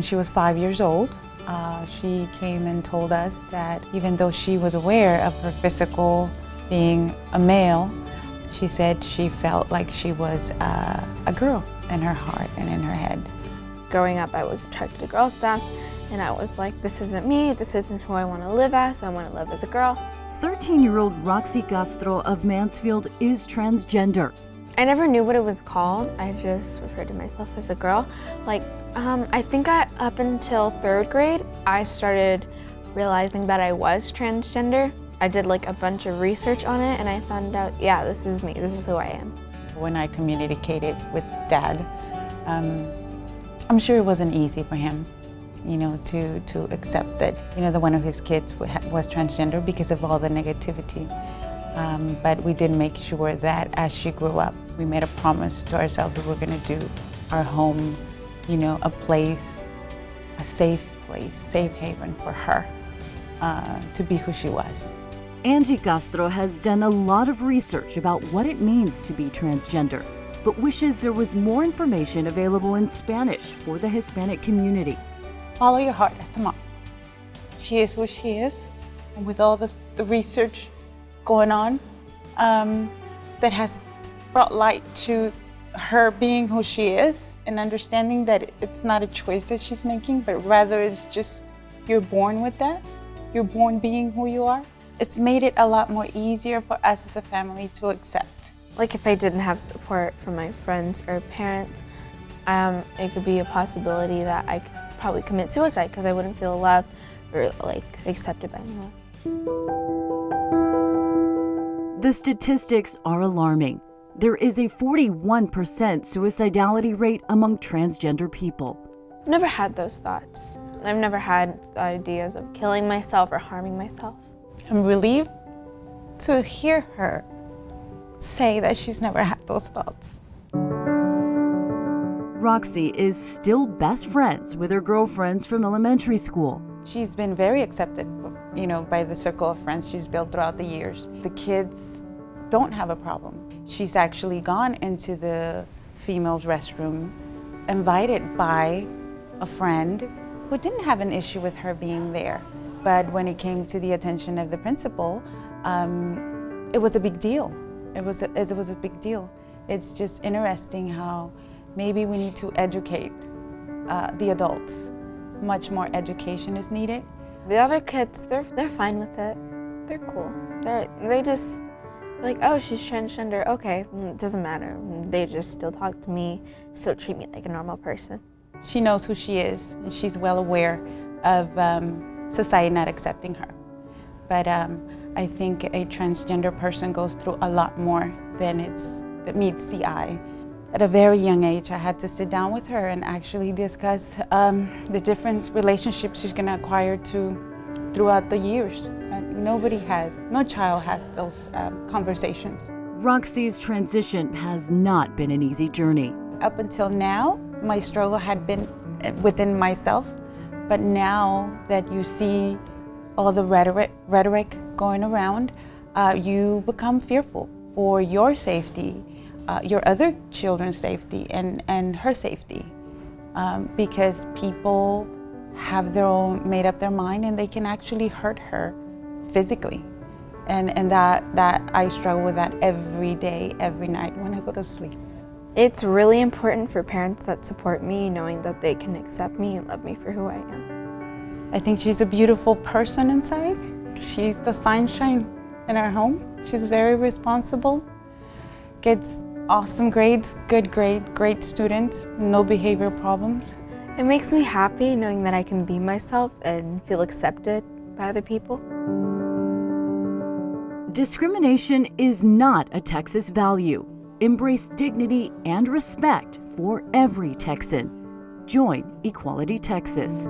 When she was 5 years old, she came and told us that even though she was aware of her physical being a male, she said she felt like she was a girl in her heart and in her head. Growing up, I was attracted to girl stuff, and I was like, this isn't me, this isn't who I want to live as, I want to live as a girl. 13-year-old Roxie Castro of Mansfield is transgender. I never knew what it was called. I just referred to myself as a girl. I think up until 3rd grade, I started realizing that I was transgender. I did like a bunch of research on it, and I found out, yeah, this is me, this is who I am. When I communicated with Dad, I'm sure it wasn't easy for him, to accept that, that one of his kids was transgender because of all the negativity. But we did make sure that as she grew up, we made a promise to ourselves that we're going to do our home, a safe place, safe haven for her to be who she was. Angie Castro has done a lot of research about what it means to be transgender, but wishes there was more information available in Spanish for the Hispanic community. Follow your heart as a mom. She is who she is, and with all the research going on that has brought light to her being who she is and understanding that it's not a choice that she's making, but rather it's just you're born with that. You're born being who you are. It's made it a lot more easier for us as a family to accept. Like if I didn't have support from my friends or parents, it could be a possibility that I could probably commit suicide because I wouldn't feel loved or accepted by anyone. The statistics are alarming. There is a 41% suicidality rate among transgender people. I've never had those thoughts. I've never had ideas of killing myself or harming myself. I'm relieved to hear her say that she's never had those thoughts. Roxie is still best friends with her girlfriends from elementary school. She's been very accepted, by the circle of friends she's built throughout the years. The kids don't have a problem. She's actually gone into the females' restroom, invited by a friend who didn't have an issue with her being there. But when it came to the attention of the principal, it was a big deal. It was a big deal. It's just interesting how maybe we need to educate the adults. Much more education is needed. The other kids, they're fine with it. They're cool. They just like, oh, she's transgender. Okay, it doesn't matter. They just still talk to me, still treat me like a normal person. She knows who she is, and she's well aware of society not accepting her. But I think a transgender person goes through a lot more than that meets the eye. At a very young age, I had to sit down with her and actually discuss the different relationships she's going to acquire throughout the years. No child has those conversations. Roxie's transition has not been an easy journey. Up until now, my struggle had been within myself, but now that you see all the rhetoric going around, you become fearful for your safety, your other children's safety, and her safety, because people have made up their mind, and they can actually hurt her physically, and that I struggle with that every day, every night when I go to sleep. It's really important for parents that support me, knowing that they can accept me and love me for who I am. I think she's a beautiful person inside. She's the sunshine in our home. She's very responsible, gets awesome grades, great student, no behavior problems. It makes me happy knowing that I can be myself and feel accepted by other people. Discrimination is not a Texas value. Embrace dignity and respect for every Texan. Join Equality Texas.